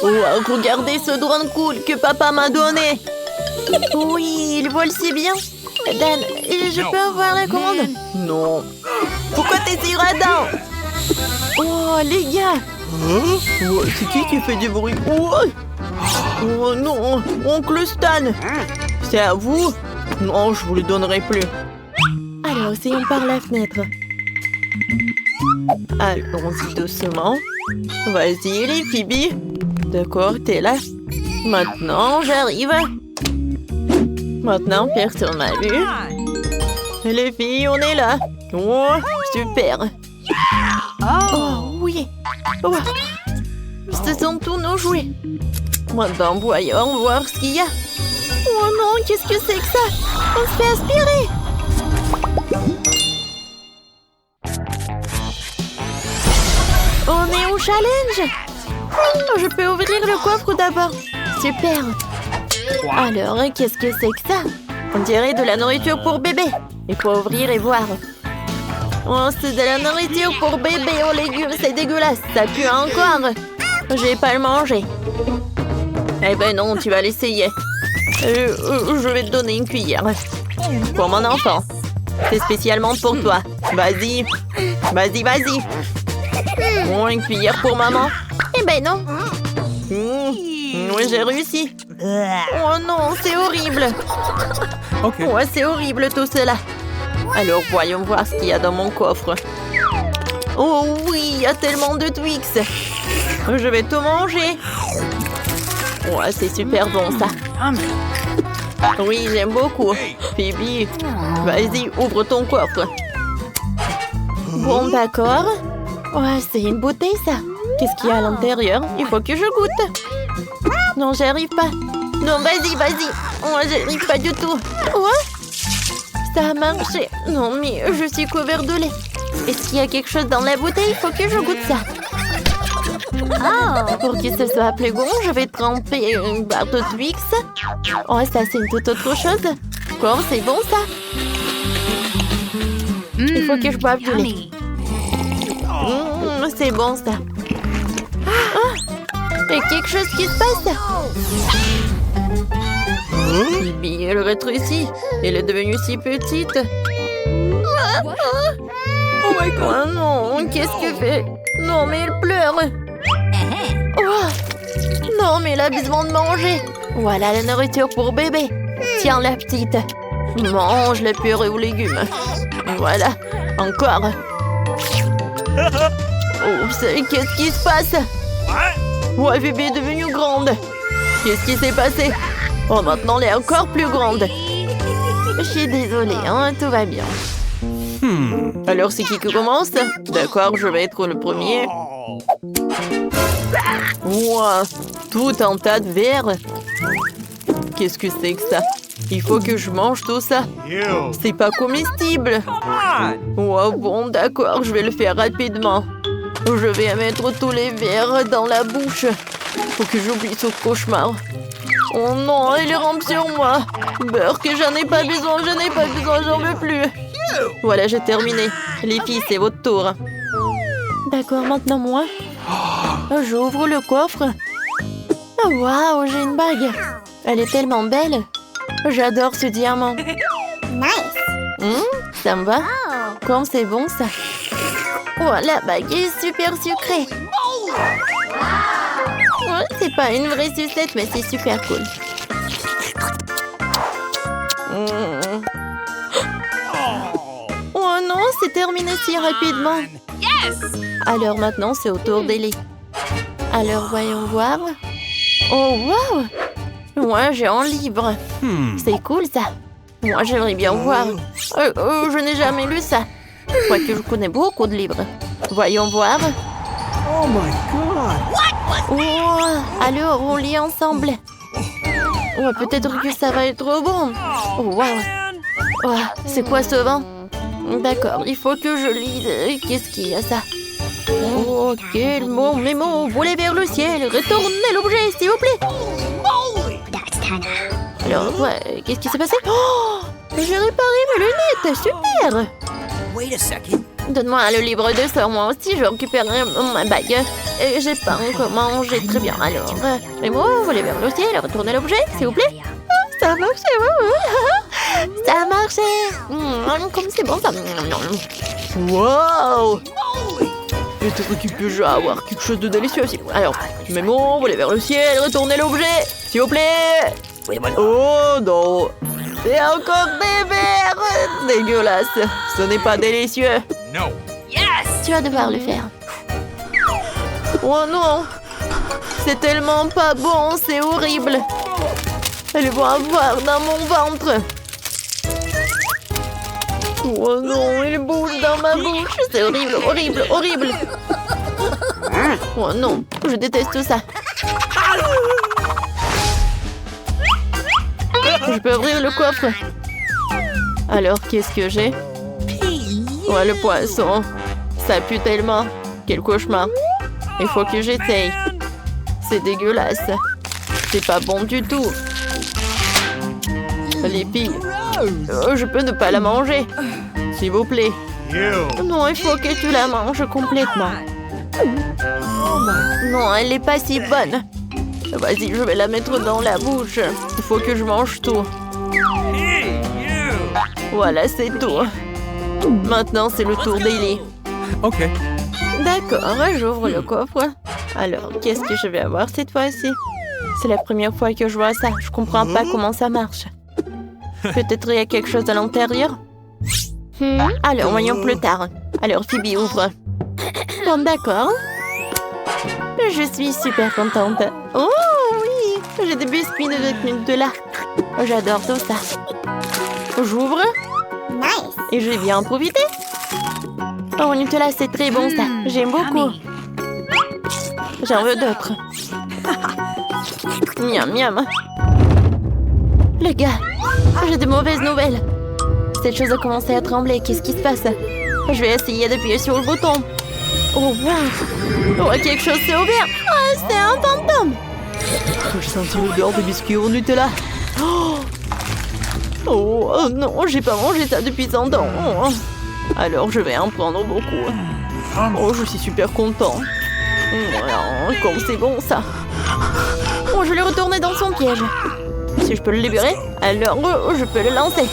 Wow, regardez ce drone cool que papa m'a donné. Oui, il vole si bien. Dan, je peux avoir la commande? Non. Pourquoi t'es si radin? Oh, les gars. Oh, c'est qui fait du bruit? Oh non, oncle Stan. C'est à vous? Non, je vous le donnerai plus. Alors, essayons par la fenêtre. Allons-y doucement. Vas-y, les Phoebe. D'accord, t'es là. Maintenant, j'arrive. Maintenant, personne m'a vu. Les filles, on est là. Oh, super. Oh, oui. Oh. Ce sont tous nos jouets. Maintenant, voyons voir ce qu'il y a. Oh non, qu'est-ce que c'est que ça? On se fait aspirer. On est au challenge. Oh, je peux ouvrir le coffre d'abord. Super. Alors, qu'est-ce que c'est que ça? On dirait de la nourriture pour bébé. Il faut ouvrir et voir. Oh, c'est de la nourriture pour bébé aux légumes. C'est dégueulasse. Ça pue encore. Je vais pas le manger. Eh ben non, tu vas l'essayer. Je vais te donner une cuillère. Pour mon enfant. C'est spécialement pour toi. Vas-y. Vas-y, vas-y. Oh, une cuillère pour maman. Eh ben non. Oui, j'ai réussi. Oh non, c'est horrible. Ouais, c'est horrible tout cela. Alors, voyons voir ce qu'il y a dans mon coffre. Oh oui, il y a tellement de Twix. Je vais tout manger. Ouais, c'est super bon ça. Oui, j'aime beaucoup. Phoebe, vas-y, ouvre ton coffre. Bon, d'accord. Ouais, c'est une bouteille ça. Qu'est-ce qu'il y a à l'intérieur? Il faut que je goûte. Non, j'arrive pas. Non, vas-y, vas-y. Oh, j'arrive pas du tout. Ouais? Ça a marché. Non, mais je suis couvert de lait. Est-ce qu'il y a quelque chose dans la bouteille? Il faut que je goûte ça. Pour que ce soit plus bon, je vais tremper une barre de Twix. Oh, ça, c'est une toute autre chose. Comme c'est bon, ça. Il faut que je boive du lait. C'est bon, ça. Il y a quelque chose qui se passe. Bibi, elle rétrécit. Elle est devenue si petite. Oh non, qu'est-ce qu'elle fait? Non, mais elle pleure. Oh. Non, mais elle a besoin de manger. Voilà la nourriture pour bébé. Tiens, la petite. Mange la purée aux légumes. Voilà, encore. Oups, qu'est-ce qui se passe? Ouais, bébé est devenue grande. Qu'est-ce qui s'est passé? Oh, maintenant, elle est encore plus grande. Je suis désolée, hein, tout va bien. Alors, c'est qui commence? D'accord, je vais être le premier. Wow, tout un tas de verres. Qu'est-ce que c'est que ça? Il faut que je mange tout ça. C'est pas comestible. Wow, bon, d'accord, je vais le faire rapidement. Je vais mettre tous les verres dans la bouche. Faut que j'oublie ce cauchemar. Oh non, il rampe sur moi. Beurre que j'en ai pas besoin, j'en veux plus. Voilà, j'ai terminé. Les filles, c'est votre tour. D'accord, maintenant moi. J'ouvre le coffre. Oh, waouh, j'ai une bague. Elle est tellement belle. J'adore ce diamant. Nice. Ça me va. Comme c'est bon, ça. Oh, la bague est super sucrée. Ouais, c'est pas une vraie sucette, mais c'est super cool. Oh non, c'est terminé si rapidement. Alors maintenant, c'est au tour d'Ellie. Alors, voyons voir. Oh, wow! Moi, j'ai un livre. C'est cool, ça. Moi, j'aimerais bien voir. Je n'ai jamais lu ça. Je crois que je connais beaucoup de livres. Voyons voir. Oh my God! Oh, alors, on lit ensemble. Oh, peut-être que ça va être bon. Oh, wow. Oh, c'est quoi ce vent? D'accord, il faut que je lise. Qu'est-ce qu'il y a ça? Oh, quel mot, mes mots, volez vers le ciel, retournez l'objet, s'il vous plaît. Alors, ouais, qu'est-ce qui s'est passé? Oh, j'ai réparé mes lunettes, super. Wait a second. Donne-moi le livre de sort, moi aussi, je récupérerai ma bague. J'ai pas encore mangé très bien, alors. Remo, volez vers le ciel, retournez l'objet, s'il vous plaît. Oh, ça a marché, ça a marché. Comme c'est bon, ça. Wow. Peut-être qu'il peut avoir quelque chose de délicieux aussi. Alors, Memo, volez vers le ciel, retournez l'objet, s'il vous plaît. Oh non. C'est encore des verres. Dégueulasse. Ce n'est pas délicieux. No. Yes. Tu vas devoir le faire. Oh non. C'est tellement pas bon, c'est horrible. Elles vont avoir dans mon ventre. Oh non, il bouge dans ma bouche. C'est horrible, horrible, horrible. Oh non, je déteste tout ça. Je peux ouvrir le coffre. Alors, qu'est-ce que j'ai? Ouais, le poisson. Ça pue tellement. Quel cauchemar. Il faut que j'essaye. C'est dégueulasse. C'est pas bon du tout. Les filles, je peux ne pas la manger. S'il vous plaît. Non, il faut que tu la manges complètement. Non, elle n'est pas si bonne. Vas-y, je vais la mettre dans la bouche. Il faut que je mange tout. Voilà, c'est tout. Maintenant, c'est le tour d'Ellie. Ok. D'accord, j'ouvre le coffre. Alors, qu'est-ce que je vais avoir cette fois-ci? C'est la première fois que je vois ça. Je comprends pas comment ça marche. Peut-être il y a quelque chose à l'intérieur? Alors, voyons plus tard. Alors, Phoebe, ouvre. Bon, d'accord. Je suis super contente. Oh oui, j'ai des biscuits de là. J'adore tout ça. J'ouvre. Nice. Et je vais bien en profiter. Oh, Nutella, c'est très bon ça. J'aime beaucoup. J'en veux d'autres. Miam, miam. Les gars, j'ai de mauvaises nouvelles. Cette chose a commencé à trembler. Qu'est-ce qui se passe? Je vais essayer d'appuyer sur le bouton. Oh, wow. Oh, quelque chose s'est ouvert. Oh, c'est un fantôme. Je sens l'odeur de biscuits au Nutella. Oh non, j'ai pas mangé ça depuis 100 ans. Alors, je vais en prendre beaucoup. Oh, je suis super content. Comme c'est bon, ça. Oh, je l'ai retourné dans son piège. Si je peux le libérer, alors je peux le lancer.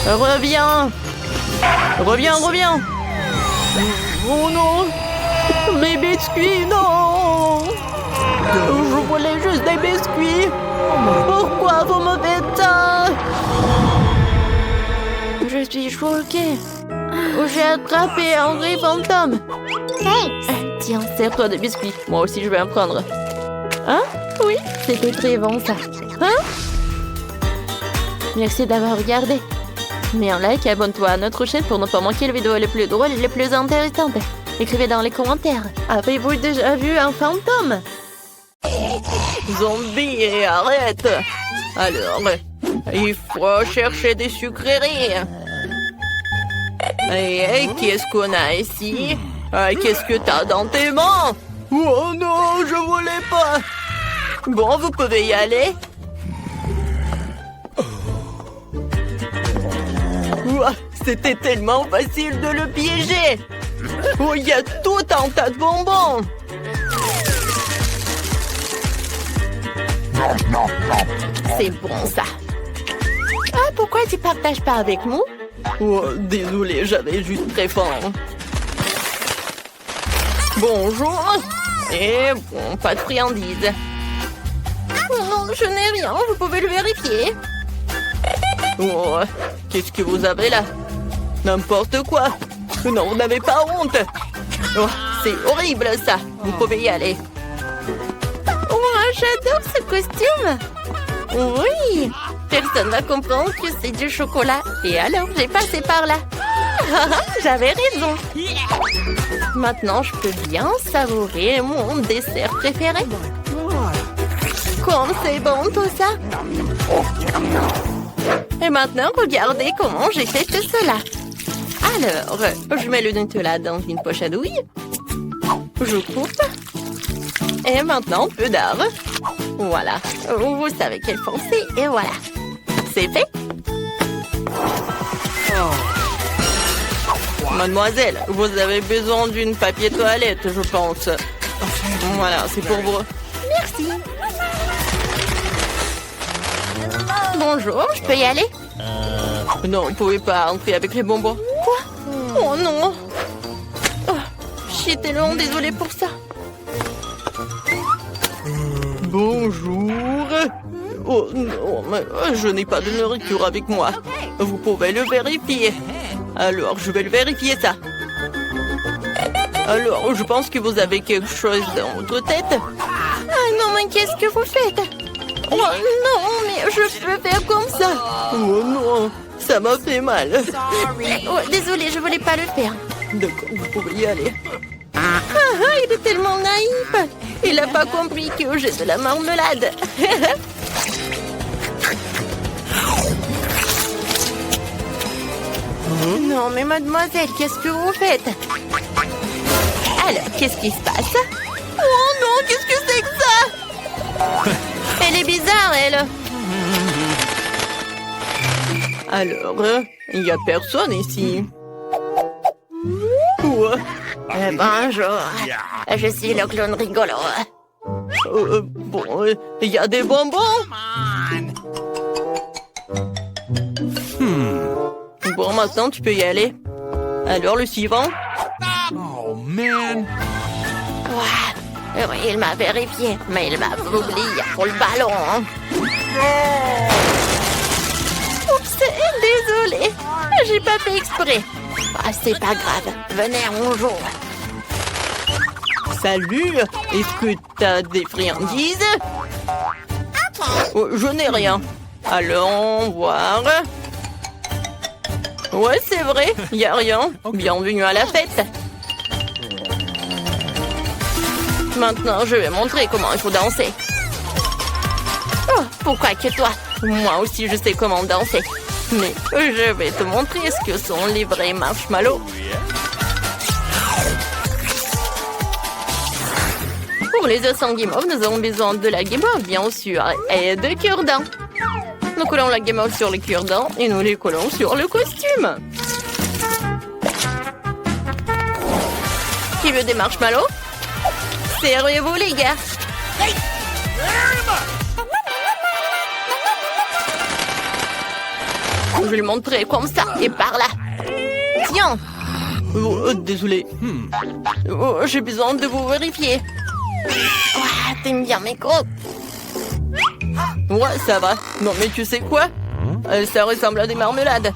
Reviens. Reviens, reviens. Oh non. Mes biscuits, non. Je voulais juste des biscuits. Pourquoi vous me faites ça? Je suis choquée. J'ai attrapé un vrai fantôme. Tiens, sers-toi de biscuits. Moi aussi, je vais en prendre. Hein? Oui, c'était très bon, ça. Hein? Merci d'avoir regardé. Mets un like et abonne-toi à notre chaîne pour ne pas manquer les vidéos les plus drôles et les plus intéressantes. Écrivez dans les commentaires. Avez-vous déjà vu un fantôme? Zombie, arrête! Alors, il faut chercher des sucreries. Et qu'est-ce qu'on a ici? Qu'est-ce que t'as dans tes mains? Oh non, je voulais pas! Bon, vous pouvez y aller. C'était tellement facile de le piéger. Oh, il y a tout un tas de bonbons. C'est bon, ça. Ah, pourquoi tu partages pas avec nous? Oh, désolé, j'avais juste très faim. Bonjour. Et bon, pas de friandises. Oh non, je n'ai rien, vous pouvez le vérifier. Oh, qu'est-ce que vous avez là? N'importe quoi. Non, vous n'avez pas honte. Oh, c'est horrible ça. Vous pouvez y aller. Oh, j'adore ce costume. Oui. Personne va comprendre que c'est du chocolat. Et alors, j'ai passé par là. J'avais raison. Maintenant, je peux bien savourer mon dessert préféré. Comme c'est bon tout ça. Et maintenant, regardez comment j'ai fait tout cela. Alors, je mets le Nutella dans une poche à douille. Je coupe. Et maintenant, peu d'art. Voilà. Vous savez quelle foncée. Et voilà. C'est fait. Mademoiselle, vous avez besoin d'une papier toilette, je pense. Voilà, c'est pour vous. Merci. Bonjour, je peux y aller? Non, vous pouvez pas entrer avec les bonbons. Quoi? Oh non! Oh, je suis tellement désolée pour ça. Bonjour. Oh non, mais je n'ai pas de nourriture avec moi. Vous pouvez le vérifier. Alors, je vais le vérifier ça. Alors, je pense que vous avez quelque chose dans votre tête. Ah non, mais qu'est-ce que vous faites? Oh non, mais je peux faire comme ça. Oh non, ça m'a fait mal. Oh, désolée, je voulais pas le faire. D'accord, vous pouvez y aller. Ah, il est tellement naïf. Il n'a pas compris que j'ai de la marmelade. Non, mais mademoiselle, qu'est-ce que vous faites? Alors, qu'est-ce qui se passe? Oh non, qu'est-ce que c'est que ça? Elle est bizarre, elle. Alors, il n'y a personne ici. Ouais. Bonjour, je suis le clown rigolo. Bon, il y a des bonbons. Bon, maintenant, tu peux y aller. Alors, le suivant? Oh, man. Ouais. Oui, il m'a vérifié, mais il m'a oublié pour le ballon. Oups, désolée. J'ai pas fait exprès. Ah, c'est pas grave. Venez, on joue. Salut. Est-ce que t'as des friandises? Oh, je n'ai rien. Allons voir. Ouais, c'est vrai. Il n'y a rien. Bienvenue à la fête. Maintenant, je vais montrer comment il faut danser. Oh, pourquoi que toi? Moi aussi, je sais comment danser. Mais je vais te montrer ce que sont les vrais marshmallows. Pour les os en guimauve, nous avons besoin de la guimauve, bien sûr, et de cure-dents. Nous collons la guimauve sur les cure-dents et nous les collons sur le costume. Qui veut des marshmallows? Servez-vous, les gars. Je vais le montrer comme ça et par là. Tiens. Oh, désolé. Oh, j'ai besoin de vous vérifier. Ouais, t'aimes bien mes crocs. Ouais, ça va. Non, mais tu sais quoi? Ça ressemble à des marmelades.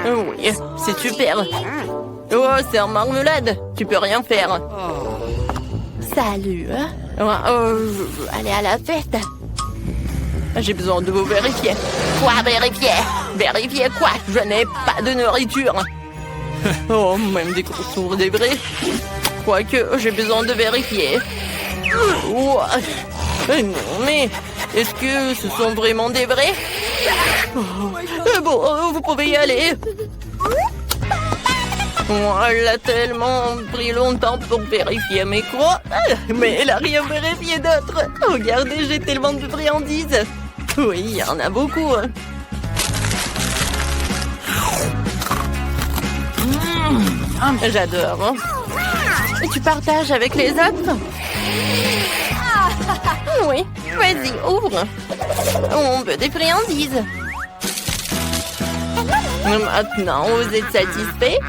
Oui, c'est super. Oh, c'est en marmelade. Tu peux rien faire. Salut. Je veux aller à la fête. J'ai besoin de vous vérifier. Quoi, vérifier? Vérifier quoi? Je n'ai pas de nourriture. Oh, même des contours des vrais. Quoique, j'ai besoin de vérifier. Oh, non, mais est-ce que ce sont vraiment des vrais? Bon, vous pouvez y aller. Elle a tellement pris longtemps pour vérifier mes croix. Mais elle a rien vérifié d'autre. Regardez, j'ai tellement de friandises. Oui, il y en a beaucoup. J'adore. Et tu partages avec les autres? Oui, vas-y, ouvre. On veut des friandises. Maintenant, vous êtes satisfait?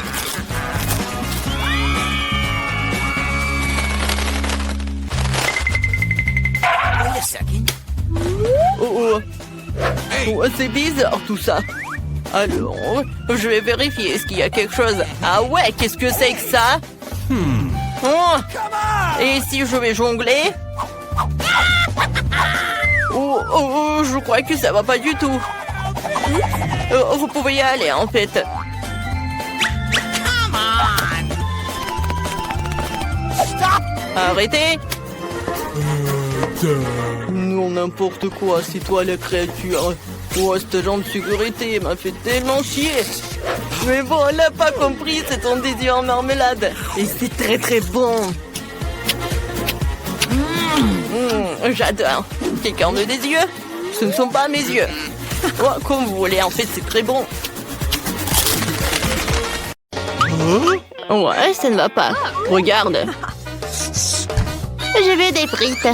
Oh, c'est bizarre tout ça. Alors, je vais vérifier. Est-ce qu'il y a quelque chose? Ah ouais, qu'est-ce que c'est que ça? Oh. Et si je vais jongler? Je crois que ça va pas du tout. Vous pouvez y aller, en fait. Arrêtez. Non, n'importe quoi, c'est toi la créature. Oh, cet agent de sécurité m'a fait tellement chier. Mais bon, elle n'a pas compris, c'est ton désir en marmelade. Et c'est très très bon. J'adore. Quelqu'un veut des yeux? Ce ne sont pas mes yeux. Oh, comme vous voulez, en fait, c'est très bon. Ouais, ça ne va pas. Regarde. Je veux des frites.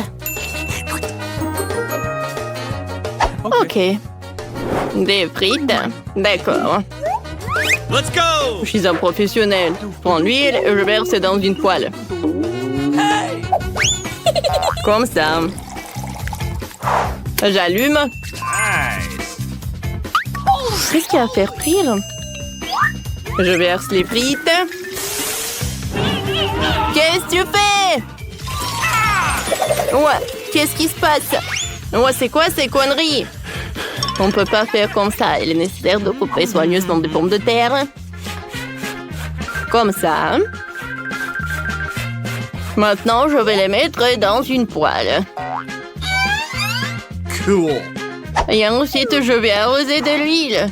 Ok. Des frites. D'accord. Let's go! Je suis un professionnel. Je prends l'huile et je verse dans une poêle. Comme ça. J'allume. Qu'est-ce qu'il y a à faire frire? Je verse les frites. Qu'est-ce que tu fais? Ouais, qu'est-ce qui se passe? Ouais, c'est quoi ces conneries? On peut pas faire comme ça. Il est nécessaire de couper soigneusement des pommes de terre. Comme ça. Maintenant, je vais les mettre dans une poêle. Cool. Et ensuite, je vais arroser de l'huile.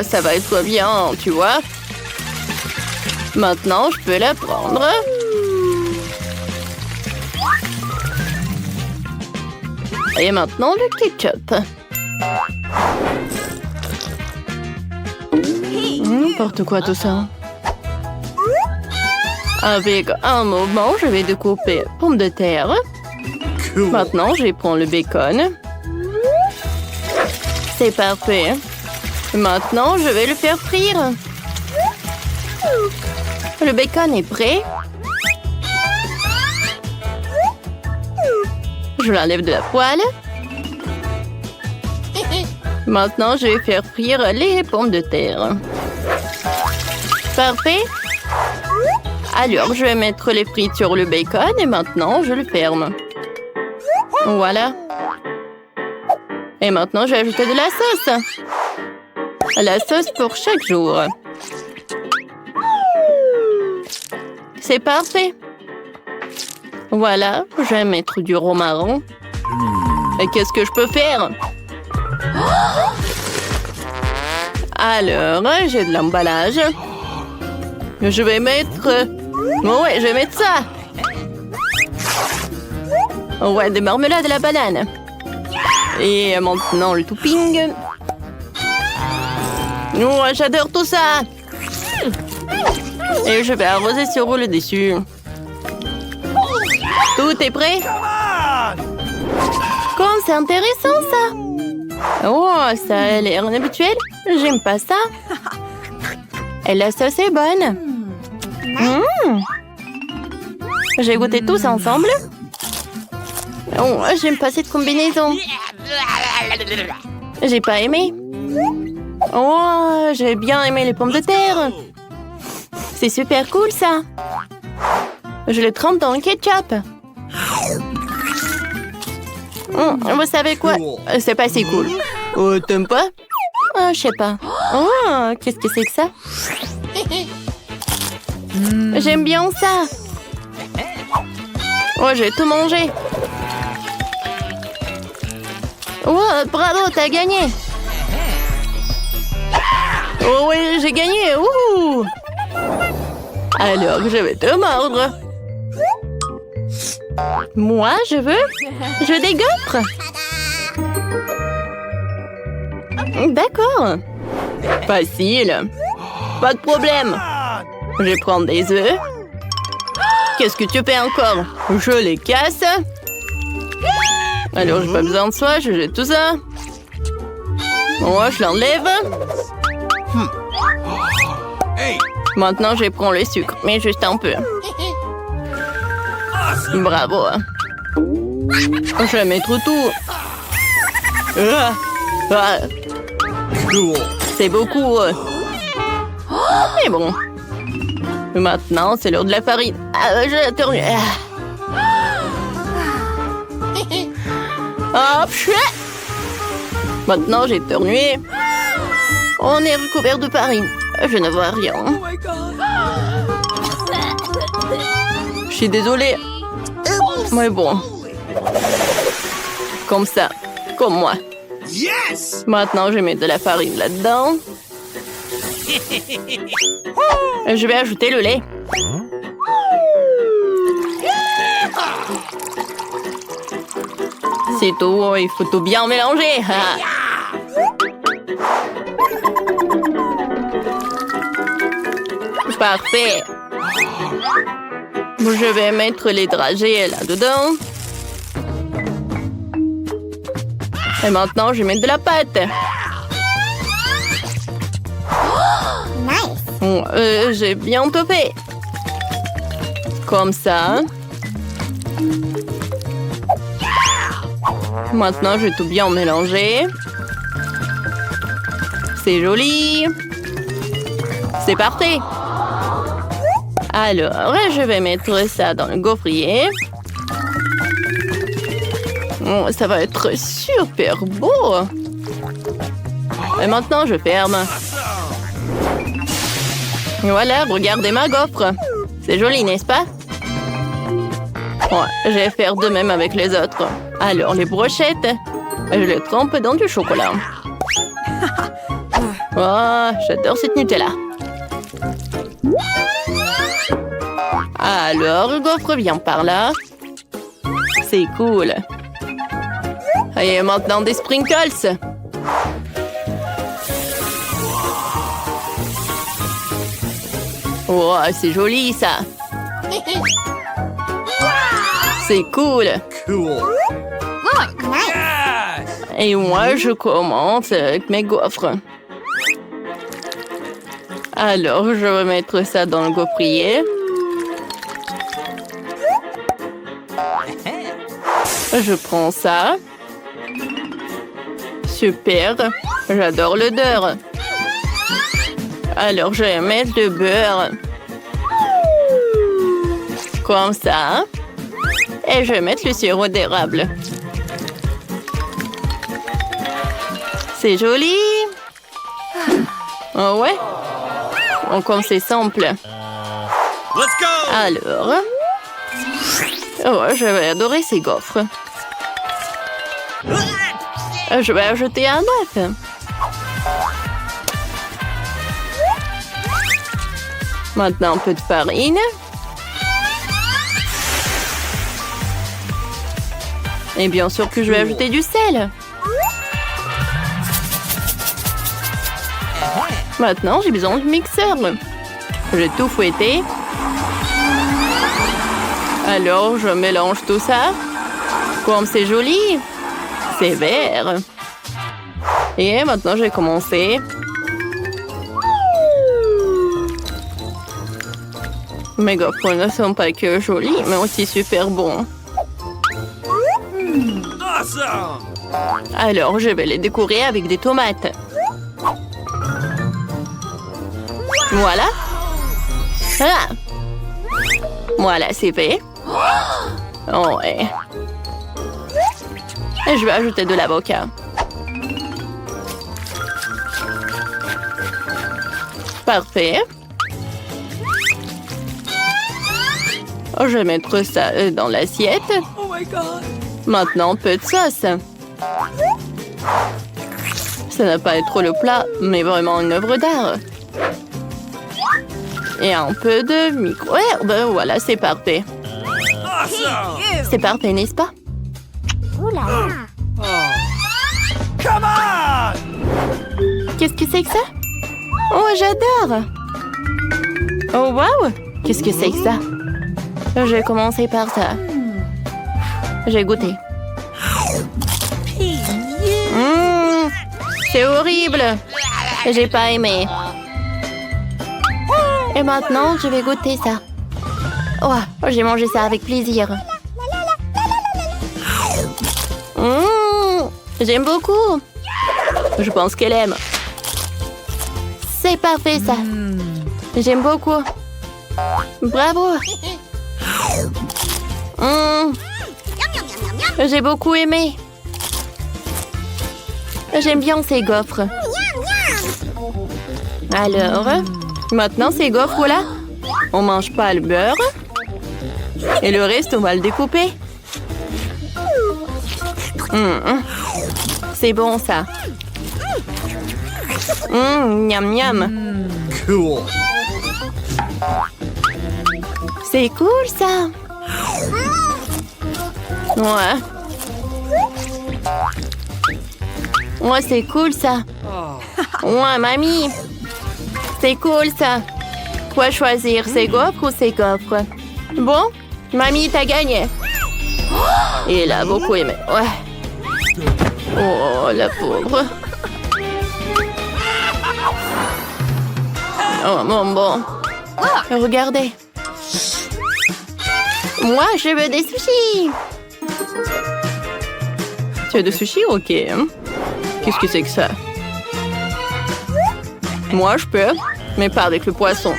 Ça va être bien, tu vois. Maintenant, je peux la prendre. Et maintenant, le ketchup. N'importe quoi tout ça. Avec un moment, je vais découper pommes de terre. Cool. Maintenant, je vais prendre le bacon. C'est parfait. Maintenant, je vais le faire frire. Le bacon est prêt. Je l'enlève de la poêle. Maintenant, je vais faire frire les pommes de terre. Parfait. Alors, je vais mettre les frites sur le bacon et maintenant, je le ferme. Voilà. Et maintenant, je vais ajouter de la sauce. La sauce pour chaque jour. C'est parfait. Voilà, je vais mettre du romarin. Et qu'est-ce que je peux faire? Alors, j'ai de l'emballage. Je vais mettre... Ouais, je vais mettre ça. Ouais, des marmelades à la banane. Et maintenant, le topping. Ouais, j'adore tout ça. Et je vais arroser sur le dessus. Tout est prêt? Comme c'est intéressant, ça. Oh, ça a l'air inhabituel. J'aime pas ça. Et la sauce est bonne. J'ai goûté tous ensemble. Oh, j'aime pas cette combinaison. J'ai pas aimé. Oh, j'ai bien aimé les pommes de terre. C'est super cool, ça. Je le trempe dans le ketchup. Vous savez quoi? C'est pas si cool. Oh, t'aimes pas? Oh, je sais pas. Oh, qu'est-ce que c'est que ça? J'aime bien ça. Oh, j'ai tout mangé. Oh, bravo, t'as gagné. Oh oui, j'ai gagné. Ouh. Alors, je vais te mordre. Moi, je veux des gaufres. D'accord. Facile. Pas de problème. Je vais prendre des œufs. Qu'est-ce que tu fais encore? Je les casse. Alors, j'ai pas besoin de ça. Je jette tout ça. Moi, je l'enlève. Maintenant, je prends le sucre, mais juste un peu. Bravo. Je vais mettre tout. C'est beaucoup. Mais bon. Maintenant, c'est l'heure de la farine. Je tourne. Hop, maintenant, j'ai éternué. On est recouvert de farine. Je ne vois rien. Je suis désolée. Mais bon. Comme ça. Comme moi. Yes! Maintenant, je vais mettre de la farine là-dedans. Je vais ajouter le lait. C'est tout. Il faut tout bien mélanger. Parfait. Je vais mettre les dragées là-dedans. Et maintenant, je vais mettre de la pâte. Nice. J'ai bien tout fait. Comme ça. Maintenant, je vais tout bien mélanger. C'est joli. C'est parfait. Alors, je vais mettre ça dans le gaufrier. Oh, ça va être super beau. Et maintenant, je ferme. Voilà, regardez ma gaufre. C'est joli, n'est-ce pas? Ouais, je vais faire de même avec les autres. Alors, les brochettes, je les trempe dans du chocolat. Oh, j'adore cette Nutella. Alors, gaufre vient par là. C'est cool. Et maintenant des sprinkles. Oh, c'est joli ça. C'est cool. Cool. Et moi, je commence avec mes gaufres. Alors, je vais mettre ça dans le gaufrier. Je prends ça. Super. J'adore l'odeur. Alors, je vais mettre le beurre. Comme ça. Et je vais mettre le sirop d'érable. C'est joli. Oh ouais. Bon, comme c'est simple. Let's go. Alors. Oh, je vais adorer ces gaufres. Je vais ajouter un œuf. Maintenant, un peu de farine. Et bien sûr que je vais ajouter du sel. Maintenant, j'ai besoin du mixeur. J'ai tout fouetté. Alors, je mélange tout ça. Comme c'est joli. C'est vert. Et maintenant, je vais commencer. Mes gaufres ne sont pas que jolis, mais aussi super bons. Awesome. Alors, je vais les décorer avec des tomates. Voilà. Ah. Voilà, c'est fait. Oh, ouais. Et je vais ajouter de l'avocat. Parfait. Je vais mettre ça dans l'assiette. Oh my God. Maintenant, un peu de sauce. Ça n'a pas être le plat, mais vraiment une œuvre d'art. Et un peu de micro-herbe. Voilà, c'est parfait. Awesome. C'est parfait, n'est-ce pas? Ouh là là. Come on. Qu'est-ce que c'est que ça? Oh, j'adore! Oh, waouh! Qu'est-ce que c'est que ça? Je vais commencer par ça. J'ai goûté. C'est horrible! J'ai pas aimé. Et maintenant, je vais goûter ça. Oh, j'ai mangé ça avec plaisir. J'aime beaucoup. Je pense qu'elle aime. C'est parfait, ça. J'aime beaucoup. Bravo. J'ai beaucoup aimé. J'aime bien ces gaufres. Alors, maintenant ces gaufres-là, on mange pas le beurre. Et le reste, on va le découper. C'est bon, ça. Miam, miam. Cool. C'est cool, ça. Ouais. Ouais, c'est cool, ça. Ouais, mamie. C'est cool, ça. Quoi choisir, ces gaufres ou ces gaufres? Bon, mamie, t'as gagné. Il a beaucoup aimé, ouais. Oh, la pauvre. Oh, mon bon. Regardez. Moi, je veux des sushis. Tu as des sushis? Ok. Qu'est-ce que c'est que ça? Moi, je peux, mais pas avec le poisson.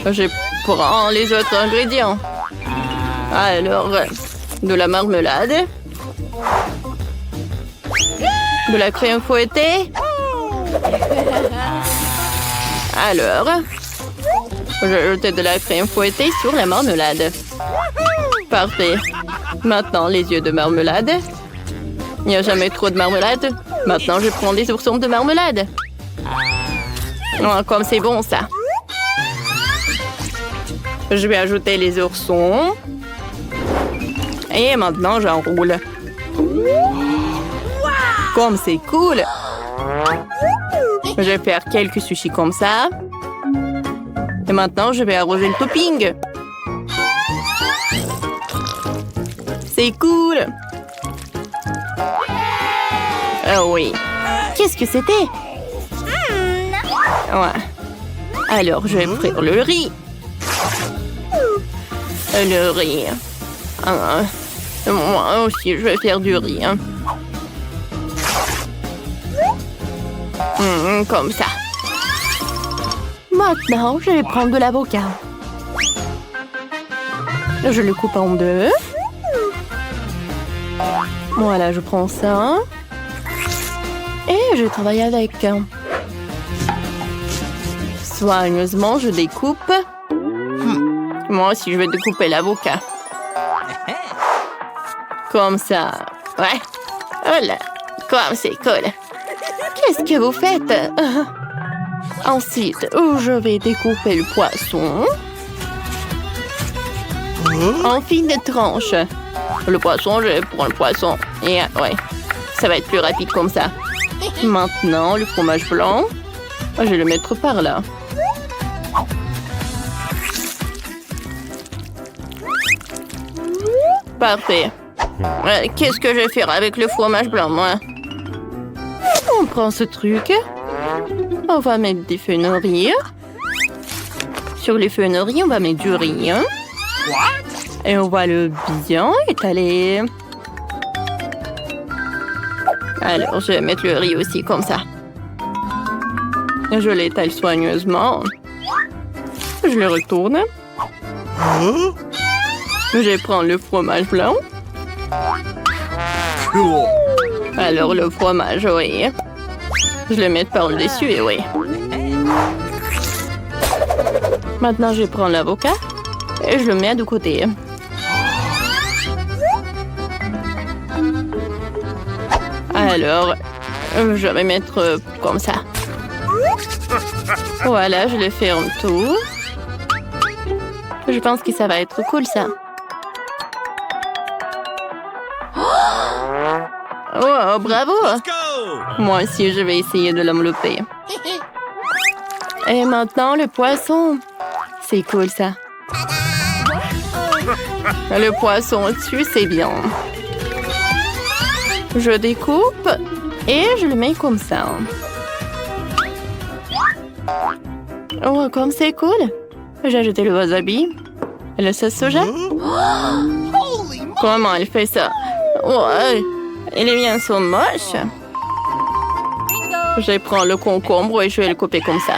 Je prends les autres ingrédients. Alors, de la marmelade. De la crème fouettée. Alors, je jeté de la crème fouettée sur la marmelade. Parfait. Maintenant, les yeux de marmelade. Il n'y a jamais trop de marmelade. Maintenant, je prends des oursons de marmelade. Oh, comme c'est bon, ça. Je vais ajouter les oursons. Et maintenant, j'enroule. Comme c'est cool. Je vais faire quelques sushis comme ça. Et maintenant, je vais arroser le topping. C'est cool. Oh oui. Qu'est-ce que c'était? Ouais. Alors, je vais frire le riz. Le riz. Moi aussi, je vais faire du riz. Comme ça. Maintenant, je vais prendre de l'avocat. Je le coupe en deux. Voilà, je prends ça. Et je travaille avec. Soigneusement, je découpe. Moi aussi, je vais découper l'avocat. Comme ça. Ouais. Oh là, comme c'est cool. Qu'est-ce que vous faites? Ensuite, je vais découper le poisson en fines tranches. Le poisson, je prends le poisson. Et ouais, ça va être plus rapide comme ça. Maintenant, le fromage blanc, je vais le mettre par là. Parfait. Qu'est-ce que je vais faire avec le fromage blanc, moi? On prend ce truc. On va mettre des fenouilles. Sur les fenouilles, on va mettre du riz. Et on va le bien étaler. Alors, je vais mettre le riz aussi comme ça. Je l'étale soigneusement. Je le retourne. Je prends le fromage blanc. Alors, le fromage, oui. Je le mets par-dessus, oui. Maintenant, je prends l'avocat et je le mets de côté. Alors, je vais mettre comme ça. Voilà, je le ferme tout. Je pense que ça va être cool, ça. Oh, bravo! Moi aussi, je vais essayer de l'envelopper. Et maintenant, le poisson. C'est cool, ça. Le poisson au-dessus, c'est bien. Je découpe et je le mets comme ça. Oh, comme c'est cool. J'ai ajouté le wasabi. Le sauce soja. Comment elle fait ça? Ouais, les miens sont moches. Je prends le concombre et je vais le couper comme ça.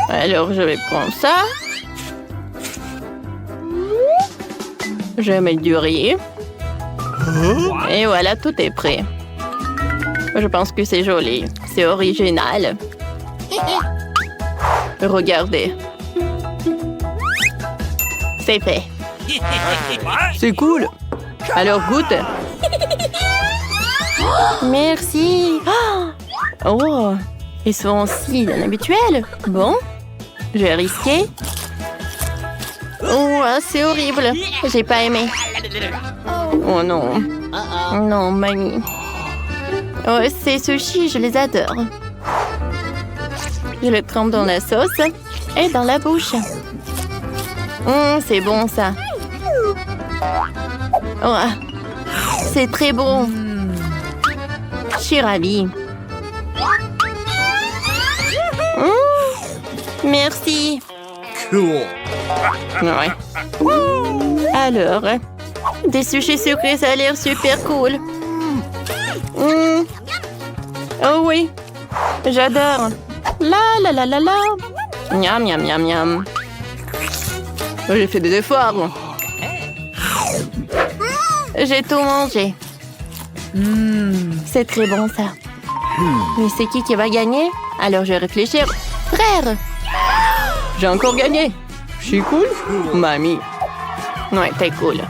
Alors, je vais prendre ça. Je vais mettre du riz. Et voilà, tout est prêt. Je pense que c'est joli. C'est original. Regardez. C'est fait. C'est cool. Alors, goûte. Merci. Oh, ils sont aussi inhabituels. Bon, je vais risquer. Oh, c'est horrible. J'ai pas aimé. Oh non. Non, mamie. Oh, ces sushis, je les adore. Je le trempe dans la sauce et dans la bouche. C'est bon, ça. Oh, c'est très bon. Je suis ravie. Merci. Cool. Ouais. Alors, des sushis sucrés, ça a l'air super cool. Oh oui, j'adore. La la la la la. Miam miam miam miam. J'ai fait des efforts. J'ai tout mangé. C'est très bon ça. Mais c'est qui va gagner? Alors je vais réfléchir. Frère! J'ai encore gagné. Je suis cool? Mamie. Ouais, t'es cool.